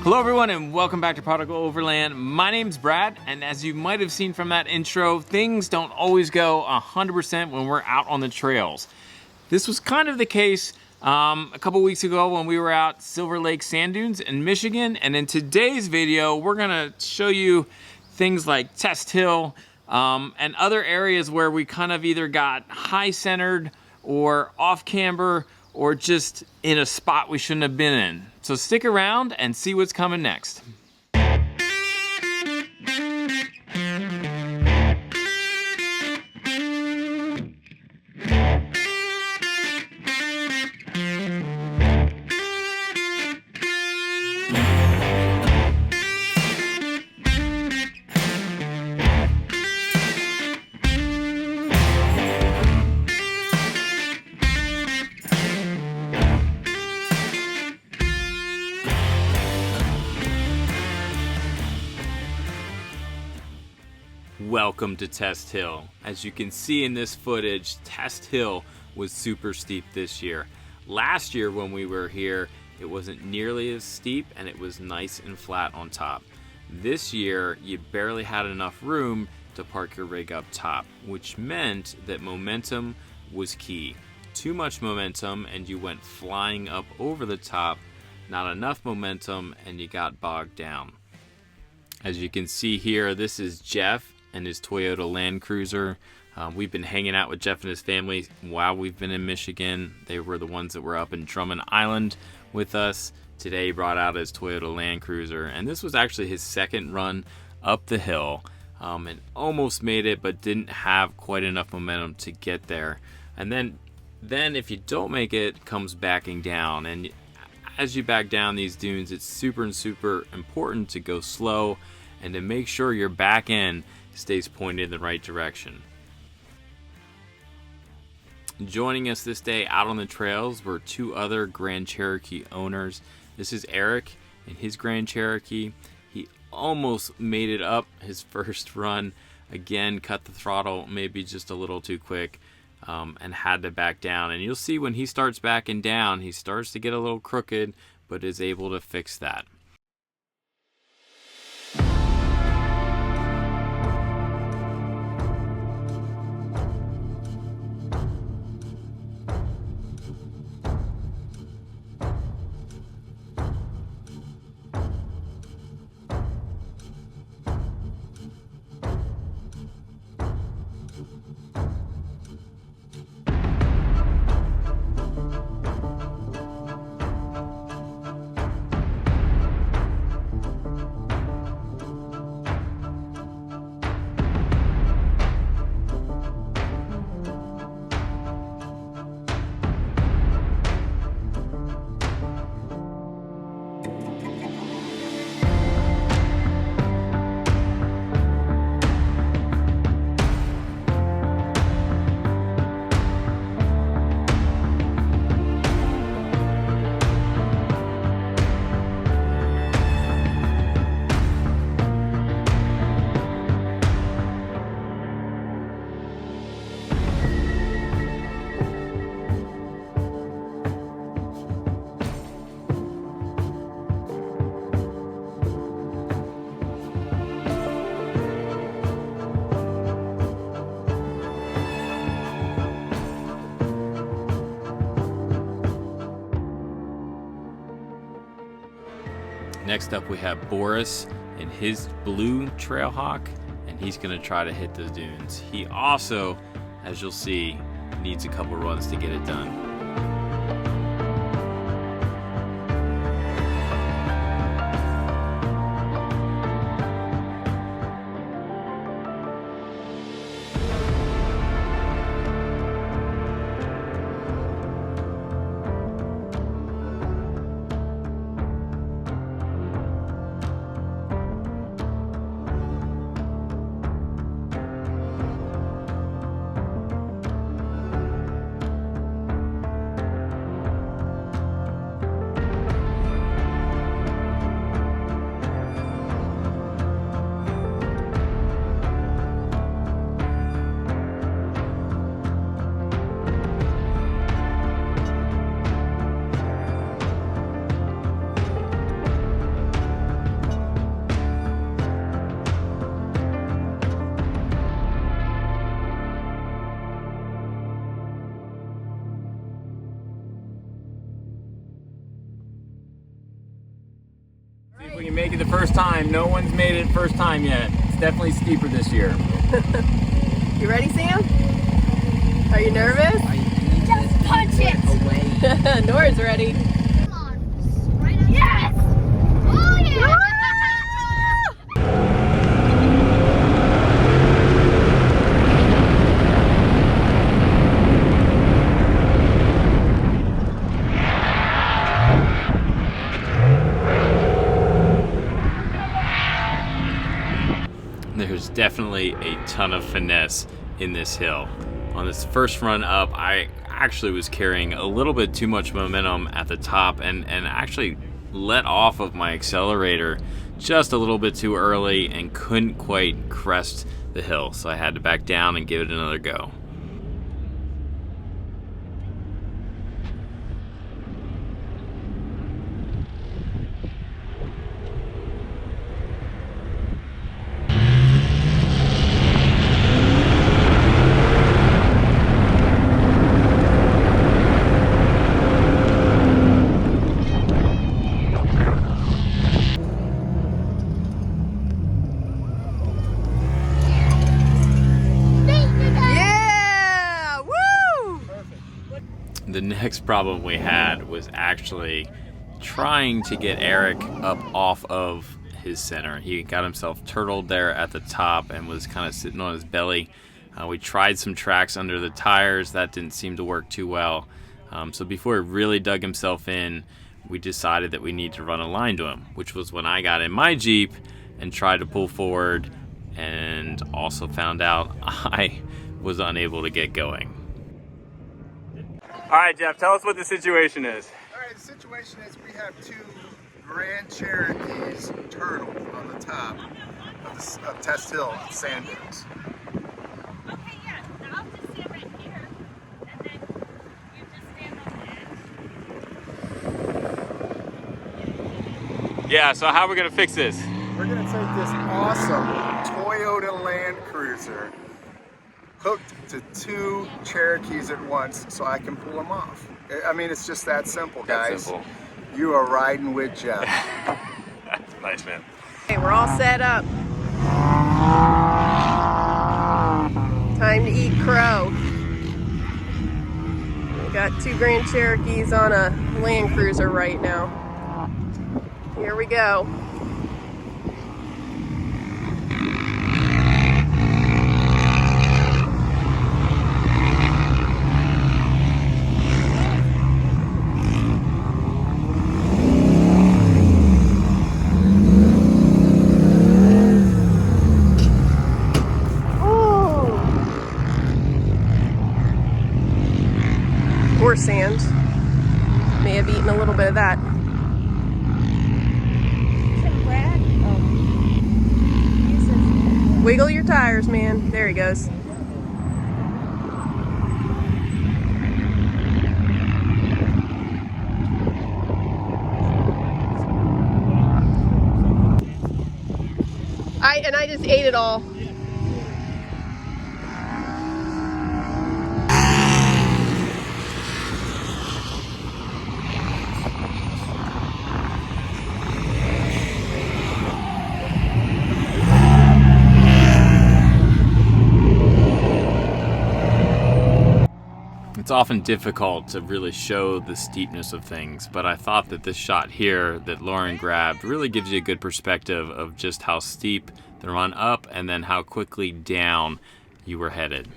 Hello everyone and welcome back to Prodigal Overland. My name's Brad, and as you might have seen from that intro, things don't always go 100% when we're out on the trails. This was kind of the case a couple weeks ago when we were out Silver Lake Sand Dunes in Michigan, and in today's video we're gonna show you things like Test Hill and other areas where we kind of either got high centered or off camber or just in a spot we shouldn't have been in. So stick around and see what's coming next. Welcome to Test Hill. As you can see in this footage, Test Hill was super steep this year. Last year when we were here, it wasn't nearly as steep and it was nice and flat on top. This year, you barely had enough room to park your rig up top, which meant that momentum was key. Too much momentum and you went flying up over the top, not enough momentum and you got bogged down. As you can see here, this is Jeff and his Toyota Land Cruiser. We've been hanging out with Jeff and his family while we've been in Michigan. They were the ones that were up in Drummond Island with us. Today he brought out his Toyota Land Cruiser, and this was actually his second run up the hill, and almost made it but didn't have quite enough momentum to get there. And then if you don't make it, it comes backing down, and as you back down these dunes, it's super important to go slow and to make sure your back end stays pointed in the right direction. Joining us this day out on the trails were two other Grand Cherokee owners. This is Eric and his Grand Cherokee. He almost made it up his first run. Again, cut the throttle maybe just a little too quick, and had to back down. And you'll see when he starts backing down, he starts to get a little crooked, but is able to fix that. Next up we have Boris in his blue Trailhawk, and he's going to try to hit the dunes. He also, as you'll see, needs a couple runs to get it done. make it the first time. No one's made it first time yet. It's definitely steeper this year. You ready, Sam? Are you nervous? Just punch it! Nora's ready. Come on. Right up. Yes! Oh yeah! There's definitely a ton of finesse in this hill. On this first run up, I actually was carrying a little bit too much momentum at the top and actually let off of my accelerator just a little bit too early and couldn't quite crest the hill. So I had to back down and give it another go. The next problem we had was actually trying to get Eric up off of his center. He got himself turtled there at the top and was kind of sitting on his belly. We tried some tracks under the tires. That didn't seem to work too well. So before he really dug himself in, we decided that we need to run a line to him, which was when I got in my Jeep and tried to pull forward and also found out I was unable to get going. All right, Jeff, tell us what the situation is. All right, the situation is we have two Grand Cherokees turtled on the top of Test Hill on sand dunes. Okay, yeah. Now I'll just stand right here, and then you just stand on the edge. Yeah, so how are we gonna fix this? We're gonna take this awesome Toyota Land Cruiser hooked to two Cherokees at once so I can pull them off. I mean, it's just that simple, guys. That's simple. You are riding with Jeff. Nice, man. Okay, we're all set up. Time to eat crow. We got two Grand Cherokees on a Land Cruiser right now. Here we go. Or sand. May have eaten a little bit of that. Wiggle your tires, man. There he goes. I just ate it all. It's often difficult to really show the steepness of things, but I thought that this shot here that Lauren grabbed really gives you a good perspective of just how steep the run up and then how quickly down you were headed.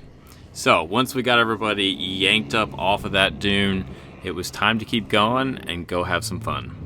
So once we got everybody yanked up off of that dune, it was time to keep going and go have some fun.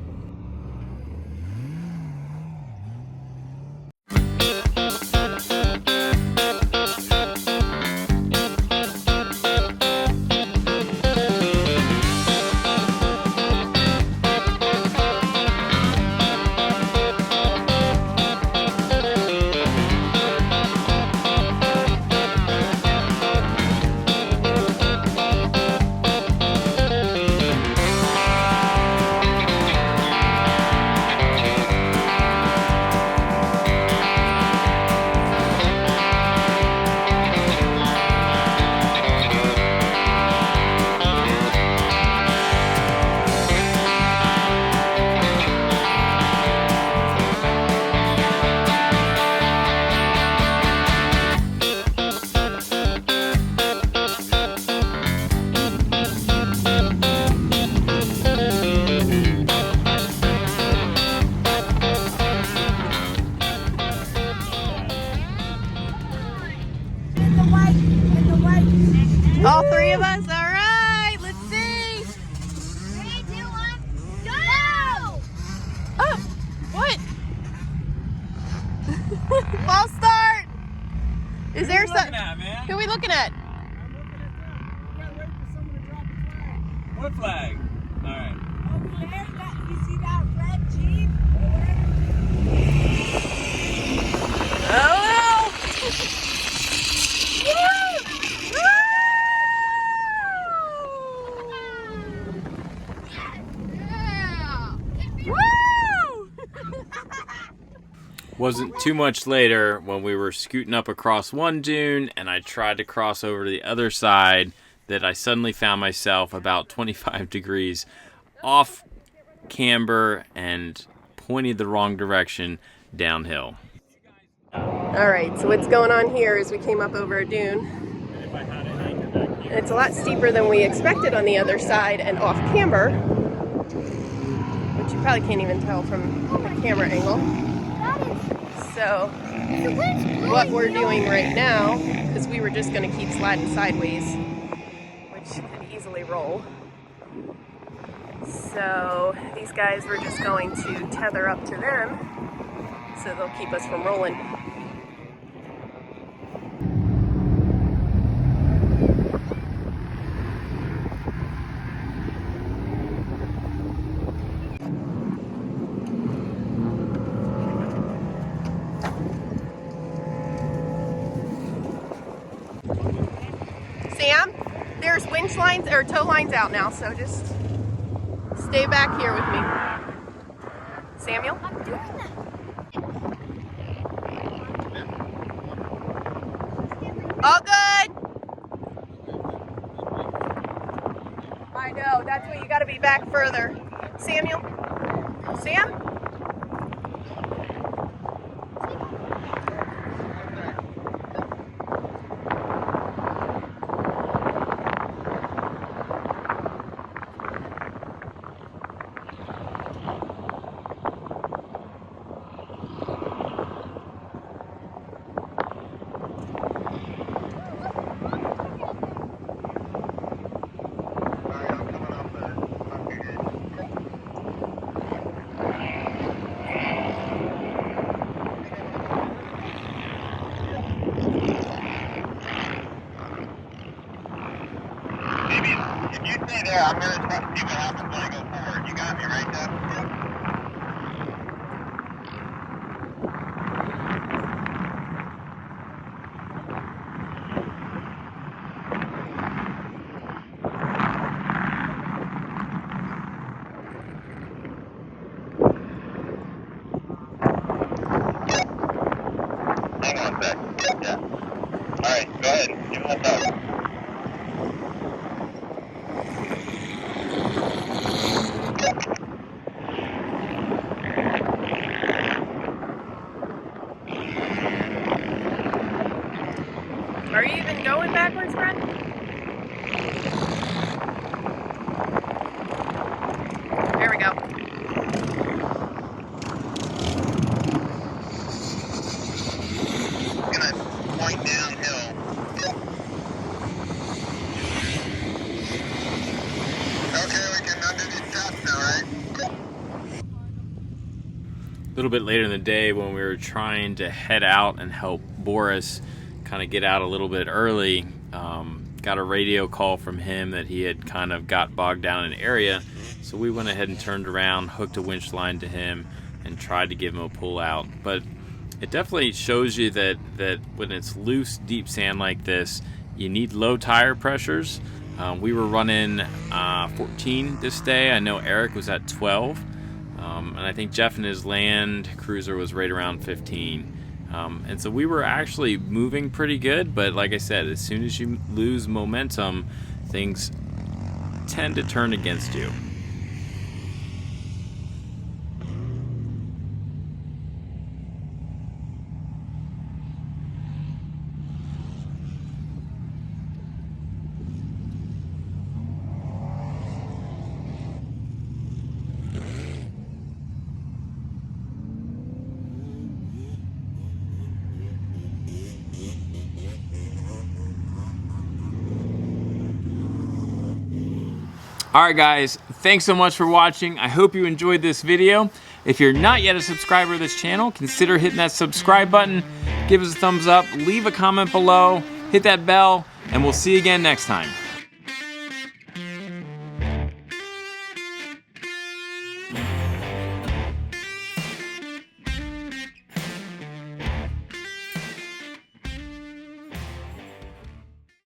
a flag. All right. Over there, you see that red Jeep? Oh! Wasn't too much later when we were scooting up across one dune and I tried to cross over to the other side that I suddenly found myself about 25 degrees off camber and pointed the wrong direction downhill. All right, so what's going on here is we came up over a dune. And it's a lot steeper than we expected on the other side and off camber, which you probably can't even tell from the camera angle. So what we're doing right now, because we were just going to keep sliding sideways, which could easily roll. So these guys were just going to tether up to them so they'll keep us from rolling. Sam, there's winch lines or tow lines out now, so just stay back here with me. Samuel? I'm doing that. All good. I know, that's what you got to be back further. Samuel? Sam? Yeah, I'm gonna try to see what happens when I go forward. You got me right there. Hang on a sec. Yeah. Alright, go ahead. Give it a thought. Are you even going backwards, Brent? There we go. Gonna point downhill. Okay, we can undo these traps now, right? A little bit later in the day when we were trying to head out and help Boris kind of get out a little bit early, got a radio call from him that he had kind of got bogged down in an area, so we went ahead and turned around, hooked a winch line to him and tried to give him a pull out. But it definitely shows you that when it's loose deep sand like this, you need low tire pressures. We were running 14 this day. I know Eric was at 12, and I think Jeff and his Land Cruiser was right around 15. And so we were actually moving pretty good, but like I said, as soon as you lose momentum, things tend to turn against you. Alright guys, thanks so much for watching. I hope you enjoyed this video. If you're not yet a subscriber to this channel, consider hitting that subscribe button, give us a thumbs up, leave a comment below, hit that bell, and we'll see you again next time.